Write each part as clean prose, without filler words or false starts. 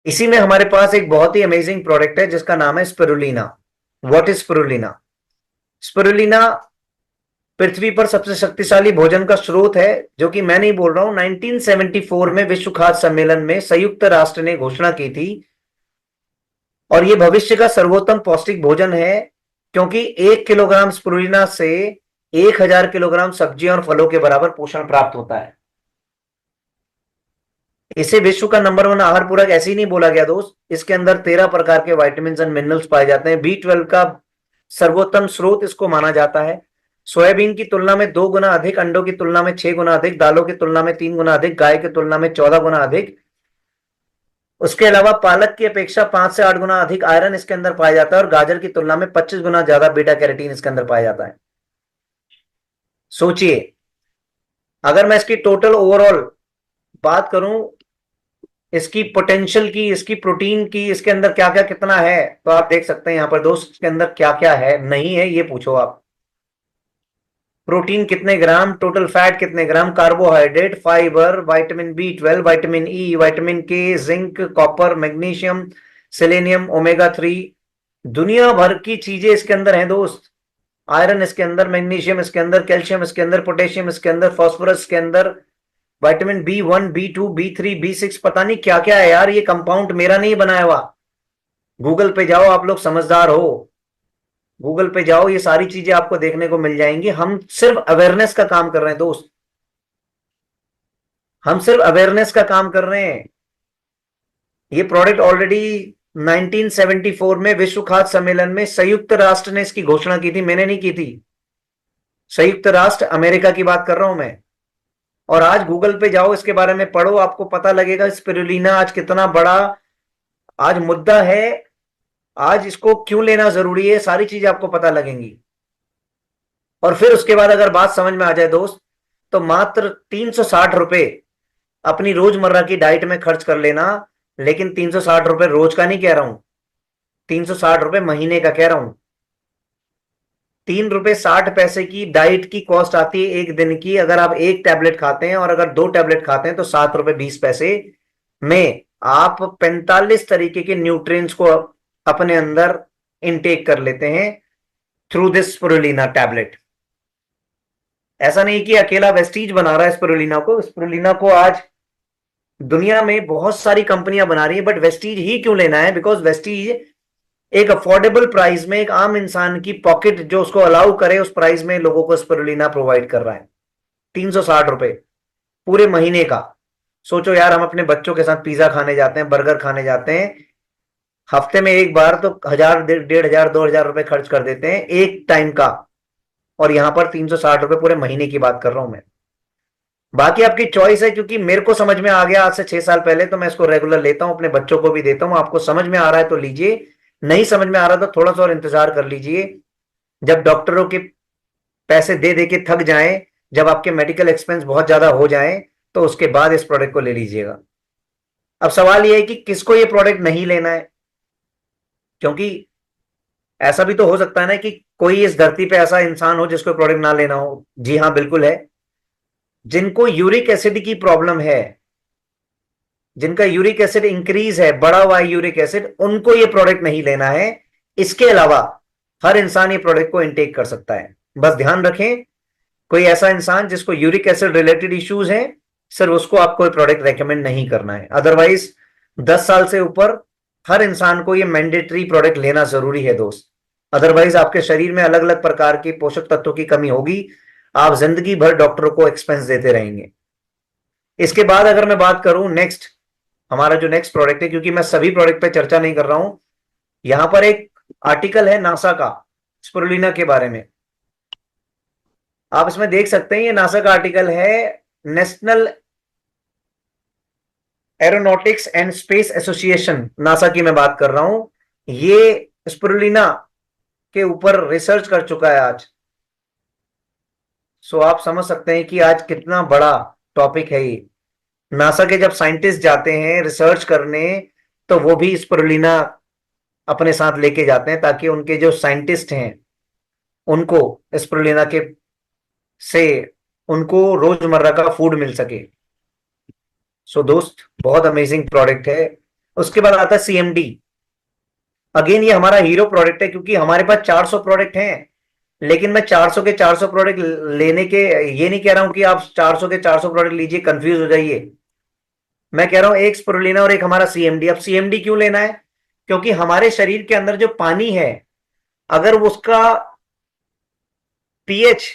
इसी में हमारे पास एक बहुत ही अमेजिंग प्रोडक्ट है जिसका नाम है spirulina. What is spirulina? Spirulina पृथ्वी पर सबसे शक्तिशाली भोजन का स्रोत है, जो कि मैं नहीं बोल रहा हूं। 1974 में विश्व खाद्य सम्मेलन में संयुक्त राष्ट्र ने घोषणा की थी, और ये भविष्य का सर्वोत्तम पौष्टिक भोजन है, क्योंकि 1 किलोग्राम स्पिरुलिना से 1000 किलोग्राम सब्जियों और फलों के बराबर पोषण प्राप्त होता है। इसे विश्व का नंबर 1 आहार पूरक ऐसे ही नहीं बोला गया दोस्त। इसके अंदर 13 प्रकार के विटामिन एंड मिनरल्स पाए जाते हैं। B12 का सर्वोत्तम स्रोत इसको माना जाता है। सोयाबीन की तुलना में 2 गुना अधिक, अंडों की तुलना में 6 गुना अधिक, दालों की तुलना में 3 गुना अधिक, गाय की तुलना में 14 गुना अधिक। उसके अलावा पालक की अपेक्षा 5 से 8 गुना अधिक आयरन इसके अंदर पाया जाता है, और गाजर की तुलना में 25 गुना ज्यादा बीटा कैरोटीन इसके अंदर पाया जाता है। सोचिए, अगर मैं इसकी टोटल ओवरऑल बात करूं, इसकी पोटेंशियल की, इसकी प्रोटीन की, इसके अंदर क्या क्या कितना है, तो आप देख सकते हैं यहां पर दोस्त, इसके अंदर क्या क्या है नहीं है ये पूछो आप। प्रोटीन कितने ग्राम, टोटल फैट कितने gram, carbohydrate, fibre, vitamin B12, vitamin E, vitamin K, zinc, copper, magnesium, selenium, omega 3, दुनिया भर की चीजें इसके अंदर हैं दोस्त। आयरन इसके अंदर, मैग्नीशियम इसके अंदर, कैल्शियम इसके अंदर, पोटेशियम इसके अंदर, फास्फोरस के अंदर, vitamin B1, B2, B3, B6, पता नहीं क्या क्या है यार। ये कंपाउंड मेरा नहीं बनाया हुआ। गूगल पे जाओ, आप लोग समझदार हो, गूगल पे जाओ, ये सारी चीजें आपको देखने को मिल जाएंगी। हम सिर्फ अवेयरनेस का काम कर रहे हैं दोस्त, हम सिर्फ अवेयरनेस का काम कर रहे हैं। ये प्रोडक्ट ऑलरेडी 1974 में विश्व खाद्य सम्मेलन में संयुक्त राष्ट्र ने इसकी घोषणा की थी, मैंने नहीं की थी। संयुक्त राष्ट्र अमेरिका की बात कर रहा हूं मैं। और आज गूगल पे जाओ, इसके बारे में पढ़ो, आपको पता लगेगा स्पिरुलिना आज कितना बड़ा आज मुद्दा है। आज इसको क्यों लेना जरूरी है, सारी चीजें आपको पता लगेंगी। और फिर उसके बाद अगर बात समझ में आ जाए दोस्त, तो मात्र 360 रुपए अपनी रोजमर्रा की डाइट में खर्च कर लेना। लेकिन 360 रुपए रोज का नहीं कह रहा हूं, 360 रुपए महीने का कह रहा हूं। 3 रुपए 60 पैसे की डाइट की कॉस्ट आती है एक दिन की, अगर आप एक टैबलेट खाते हैं, और अगर 2 टैबलेट खाते हैं तो 7 रुपए 20 पैसे में आप 45 तरीके के न्यूट्रिएंट्स को अपने अंदर इनटेक कर लेते हैं थ्रू दिस स्पिरुलिना टैबलेट। ऐसा नहीं कि अकेला वेस्टीज बना रहा है स्पिरुलिना को। स्पिरुलिना को आज दुनिया में बहुत सारी कंपनियां बना रही है, बट वेस्टीज ही क्यों लेना है? बिकॉज वेस्टीज एक अफोर्डेबल प्राइस में, एक आम इंसान की पॉकेट जो उसको अलाउ करे उस प्राइस में लोगों को स्पिरुलिना प्रोवाइड कर रहा है। 360 रुपए पूरे महीने का। सोचो यार, हम अपने बच्चों के साथ पिज्जा खाने जाते हैं, बर्गर खाने जाते हैं, हफ्ते में एक बार तो 1000, 1500, 2000 रुपए खर्च कर देते हैं एक टाइम का। और यहां पर 360 रुपए पूरे महीने की बात कर रहा हूं मैं। बाकी आपकी चॉइस है, क्योंकि मेरे को समझ में आ गया आज से 6 साल पहले, तो मैं इसको रेगुलर लेता हूं, अपने बच्चों को भी देता हूं। आपको समझ में आ रहा है तो लीजिए, नहीं समझ में आ रहा तो थोड़ा सा और इंतजार कर लीजिए। जब डॉक्टरों के पैसे दे दे के थक जाएं, जब आपके मेडिकल एक्सपेंस बहुत ज्यादा हो जाएं, तो उसके बाद इस प्रोडक्ट को ले लीजिएगा। अब सवाल यह है कि किसको ये प्रोडक्ट नहीं लेना है, क्योंकि ऐसा भी तो हो सकता है ना कि कोई इस धरती पे ऐसा इंसान हो जिसको प्रोडक्ट ना लेना हो। जी हाँ, बिल्कुल है। जिनको यूरिक एसिड की प्रॉब्लम है, जिनका यूरिक एसिड इंक्रीज है, बढ़ा हुआ है यूरिक एसिड, उनको ये प्रोडक्ट नहीं लेना है। इसके अलावा हर इंसान ये प्रोडक्ट को इनटेक कर सकता है। बस ध्यान रखें, कोई ऐसा इंसान जिसको यूरिक एसिड रिलेटेड इश्यूज हैं, सिर्फ उसको आपको ये प्रोडक्ट रेकमेंड नहीं करना है। अदरवाइज 10 साल से ऊपर हर इंसान को ये मैंडेटरी प्रोडक्ट लेना जरूरी है दोस्त। अदरवाइज आपके शरीर में अलग अलग प्रकार के पोषक तत्वों की कमी होगी, आप जिंदगी भर डॉक्टरों को एक्सपेंस देते रहेंगे। इसके बाद अगर मैं बात करूं नेक्स्ट, हमारा जो नेक्स्ट प्रोडक्ट है, क्योंकि मैं सभी प्रोडक्ट पे चर्चा नहीं कर रहा हूं, यहां पर एक आर्टिकल है नासा का स्पिरुलिना के बारे में। आप इसमें देख सकते हैं, ये नासा का आर्टिकल है, national aeronautics and space association, NASA की मैं बात कर रहा हूं। ये स्पिरुलिना के ऊपर रिसर्च कर चुका है आज। सो आप समझ सकते हैं कि आज कितना बड़ा टॉपिक है ये। नासा के जब साइंटिस्ट जाते हैं रिसर्च करने, तो वो भी स्पिरुलिना अपने साथ लेके जाते हैं, ताकि उनके जो साइंटिस्ट हैं उनको स्पिरुलिना के से उनको रोजमर्रा का फूड मिल सके। सो दोस्त, बहुत अमेजिंग प्रोडक्ट है। उसके बाद आता है CMD। अगेन ये हमारा हीरो प्रोडक्ट है, क्योंकि हमारे पास 400 प्रोडक्ट हैं, लेकिन मैं 400 के 400 प्रोडक्ट लेने के ये नहीं कह रहा हूं कि आप 400 के 400 प्रोडक्ट लीजिए, कंफ्यूज हो जाइए। मैं कह रहा हूं एक स्पिरुलिना और एक हमारा CMD। अब CMD क्यों लेना है? क्योंकि हमारे शरीर के अंदर जो पानी है, अगर उसका pH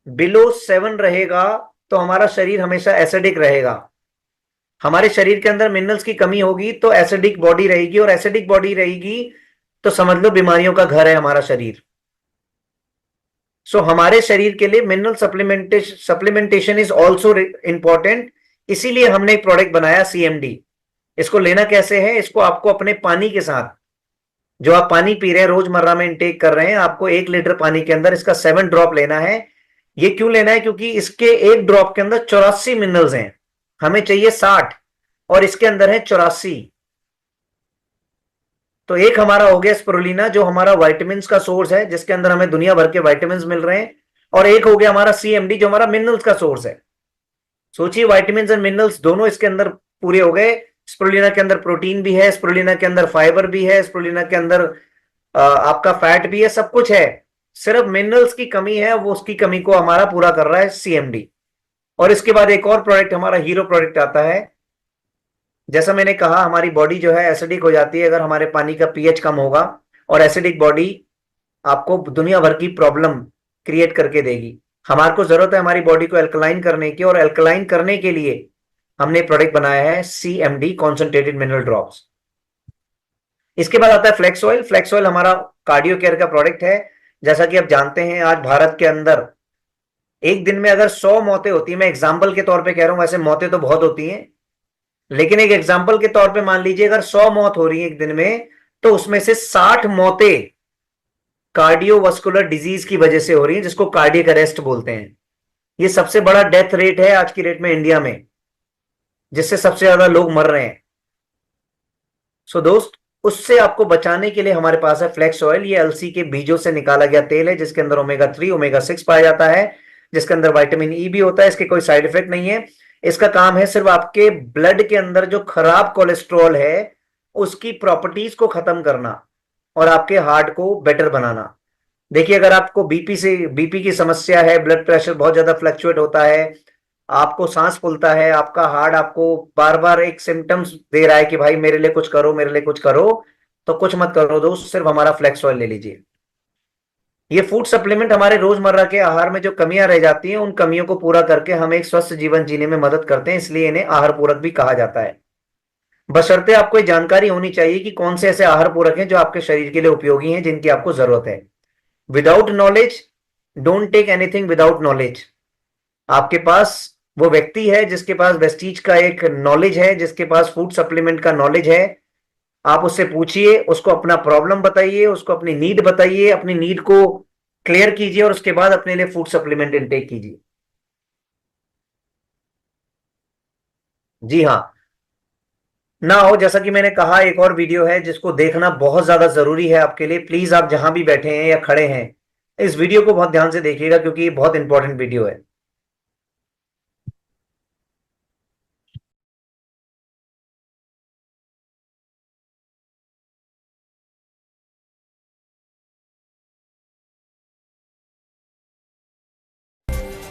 बिलो 7 रहेगा तो हमारा शरीर हमेशा एसिडिक रहेगा। हमारे शरीर के अंदर मिनरल्स की कमी होगी तो एसिडिक बॉडी रहेगी, और एसिडिक बॉडी रहेगी तो समझ लो बीमारियों का घर है हमारा शरीर। सो हमारे शरीर के लिए mineral supplementation is also important. इसीलिए हमने एक प्रोडक्ट बनाया CMD। इसको लेना कैसे है? इसको आपको अपने पानी के साथ, जो आप पानी पी रहे हैं रोजमर्रा में इनटेक कर रहे हैं, आपको 1 लीटर पानी के अंदर इसका 7 ड्रॉप लेना है। ये क्यों लेना है? क्योंकि इसके एक ड्रॉप के अंदर 84 मिनरल्स हैं, हमें चाहिए 60 और इसके अंदर है 84। तो एक हमारा हो गया स्पिरुलिना जो हमारा विटामिन का सोर्स है, जिसके अंदर हमें दुनिया भर के विटामिन मिल रहे हैं, और एक हो गया हमारा CMD जो हमारा मिनरल्स का सोर्स है। सोचिए विटामिन एंड मिनरल्स दोनों इसके अंदर पूरे हो गए। स्पिरुलिना के अंदर प्रोटीन भी है, स्पिरुलिना के अंदर फाइबर भी है, स्पिरुलिना के अंदर आपका फैट भी है, सब कुछ है। सिर्फ मिनरल्स की कमी है, वो उसकी कमी को हमारा पूरा कर रहा है CMD। और इसके बाद एक और प्रोडक्ट हमारा हीरो प्रोडक्ट आता है। जैसा मैंने कहा हमारी बॉडी जो है एसिडिक हो जाती है अगर हमारे पानी का pH कम होगा, और एसिडिक बॉडी आपको दुनिया भर की प्रॉब्लम क्रिएट करके देगी। हमारे को जरूरत है हमारी बॉडी को एल्कलाइन करने की, और एल्कलाइन करने के लिए हमने प्रोडक्ट बनाया है CMD कॉन्सेंट्रेटेड मिनरल ड्रॉप्स। इसके बाद आता है फ्लेक्स ऑयल। फ्लेक्स ऑयल हमारा कार्डियो केयर का प्रोडक्ट है। जैसा कि आप जानते हैं आज भारत के अंदर एक दिन में अगर 100 मौतें होती है, मैं एग्जाम्पल के तौर पे कह रहा हूं, वैसे मौतें तो बहुत होती हैं, लेकिन एक एग्जाम्पल के तौर पे मान लीजिए अगर 100 मौत हो रही है एक दिन में, तो उसमें से 60 मौतें कार्डियोवास्कुलर डिजीज की वजह से हो रही है, जिसको कार्डियक अरेस्ट बोलते हैं। ये सबसे बड़ा डेथ रेट है आज की डेट में इंडिया में, जिससे सबसे ज्यादा लोग मर रहे हैं। सो दोस्त, उससे आपको बचाने के लिए हमारे पास है फ्लेक्स ऑयल। ये अलसी के बीजों से निकाला गया तेल है, जिसके अंदर ओमेगा 3 ओमेगा 6 पाया जाता है, जिसके अंदर विटामिन ई भी होता है। इसके कोई साइड इफेक्ट नहीं है। इसका काम है सिर्फ आपके ब्लड के अंदर जो खराब कोलेस्ट्रॉल है उसकी प्रॉपर्टीज को खत्म करना और आपके हार्ट को बेटर बनाना। देखिए अगर आपको बीपी की समस्या है, ब्लड प्रेशर बहुत ज्यादा फ्लक्चुएट होता है, आपको सांस फूलता है, आपका हार्ट आपको बार बार एक सिम्टम्स दे रहा है कि भाई मेरे लिए कुछ करो, मेरे लिए कुछ करो, तो कुछ मत करो दोस्त, सिर्फ हमारा फ्लेक्स ऑयल ले लीजिए। ये फूड सप्लीमेंट हमारे रोजमर्रा के आहार में जो कमियां रह जाती हैं उन कमियों को पूरा करके हम एक स्वस्थ जीवन जीने में मदद करते हैं, इसलिए इन्हें आहार पूरक भी कहा जाता है। बशर्ते आपको ये जानकारी होनी चाहिए कि कौन से ऐसे आहार पूरक हैं जो आपके शरीर के लिए उपयोगी हैं, जिनकी आपको जरूरत है। Without knowledge, don't take anything without knowledge. आपके पास वो व्यक्ति है जिसके पास वेस्टीज का एक नॉलेज है, जिसके पास फूड सप्लीमेंट का नॉलेज है, आप उससे पूछिए, उसको अपना प्रॉब्लम बताइए, उसको अपनी नीड बताइए, अपनी नीड को क्लियर कीजिए और उसके बाद अपने लिए फूड सप्लीमेंट इनटेक कीजिए। जी हाँ, ना हो जैसा कि मैंने कहा, एक और वीडियो है जिसको देखना बहुत ज्यादा जरूरी है आपके लिए। प्लीज आप जहां भी बैठे हैं या खड़े हैं, इस वीडियो को बहुत ध्यान से देखिएगा क्योंकि ये बहुत इंपॉर्टेंट वीडियो है।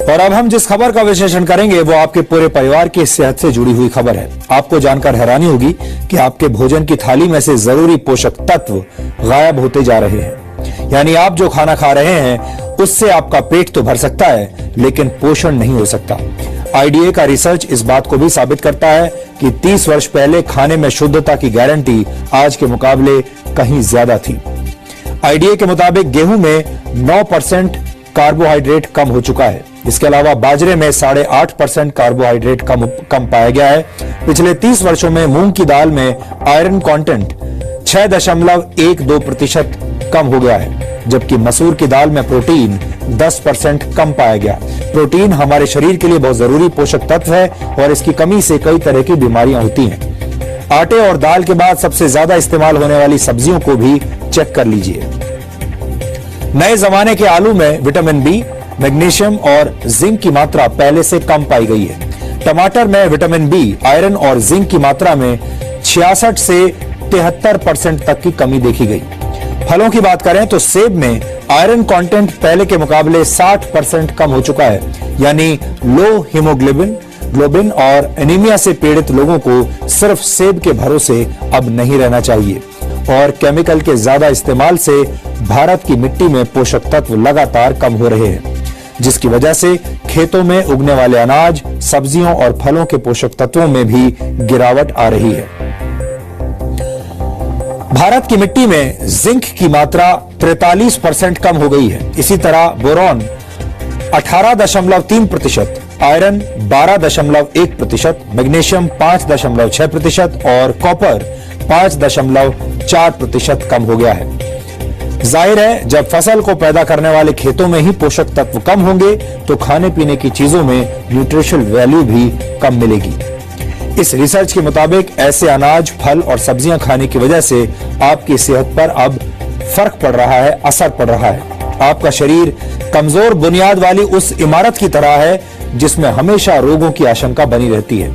और अब हम जिस खबर का विश्लेषण करेंगे वो आपके पूरे परिवार की सेहत से जुड़ी हुई खबर है। आपको जानकर हैरानी होगी कि आपके भोजन की थाली में से जरूरी पोषक तत्व गायब होते जा रहे हैं। यानी आप जो खाना खा रहे हैं उससे आपका पेट तो भर सकता है लेकिन पोषण नहीं हो सकता। आईडीए का रिसर्च इस बात को भी साबित करता है कि 30 वर्ष पहले खाने में शुद्धता की गारंटी आज के मुकाबले कहीं ज्यादा थी। आईडीए के मुताबिक गेहूं में 9% कार्बोहाइड्रेट कम हो चुका है। इसके अलावा बाजरे में 8.5% कार्बोहाइड्रेट कम पाया गया है। पिछले 30 वर्षों में मूंग की दाल में आयरन कंटेंट 6.12% कम हो गया है, जबकि मसूर की दाल में प्रोटीन 10% कम पाया गया। प्रोटीन हमारे शरीर के लिए बहुत जरूरी पोषक तत्व है और इसकी कमी से कई तरह की बीमारियां होती हैं। आटे और दाल के बाद सबसे ज्यादा इस्तेमाल होने वाली सब्जियों को भी चेक कर लीजिए। नए जमाने के आलू में विटामिन बी, मैग्नीशियम और जिंक की मात्रा पहले से कम पाई गई है। टमाटर में विटामिन बी, आयरन और जिंक की मात्रा में 66 से 73% तक की कमी देखी गई। फलों की बात करें तो सेब में आयरन कंटेंट पहले के मुकाबले 60% कम हो चुका है, यानी लो हीमोग्लोबिन और एनीमिया से पीड़ित लोगों को सिर्फ सेब के भरोसे अब नहीं रहना चाहिए। और केमिकल के ज्यादा इस्तेमाल से भारत की मिट्टी में पोषक तत्व लगातार कम हो रहे हैं, जिसकी वजह से खेतों में उगने वाले अनाज, सब्जियों और फलों के पोषक तत्वों में भी गिरावट आ रही है। भारत की मिट्टी में जिंक की मात्रा 43% कम हो गई है। इसी तरह बोरॉन 18.3%, आयरन 12.1%, मैग्नीशियम 5.6% और कॉपर 5.4% कम हो गया है। जाहिर है, जब फसल को पैदा करने वाले खेतों में ही पोषक तत्व कम होंगे तो खाने पीने की चीजों में न्यूट्रिशनल वैल्यू भी कम मिलेगी। इस रिसर्च के मुताबिक ऐसे अनाज, फल और सब्जियां खाने की वजह से आपकी सेहत पर अब फर्क पड़ रहा है, असर पड़ रहा है। आपका शरीर कमजोर बुनियाद वाली उस इमारत की तरह है जिसमें हमेशा रोगों की आशंका बनी रहती है।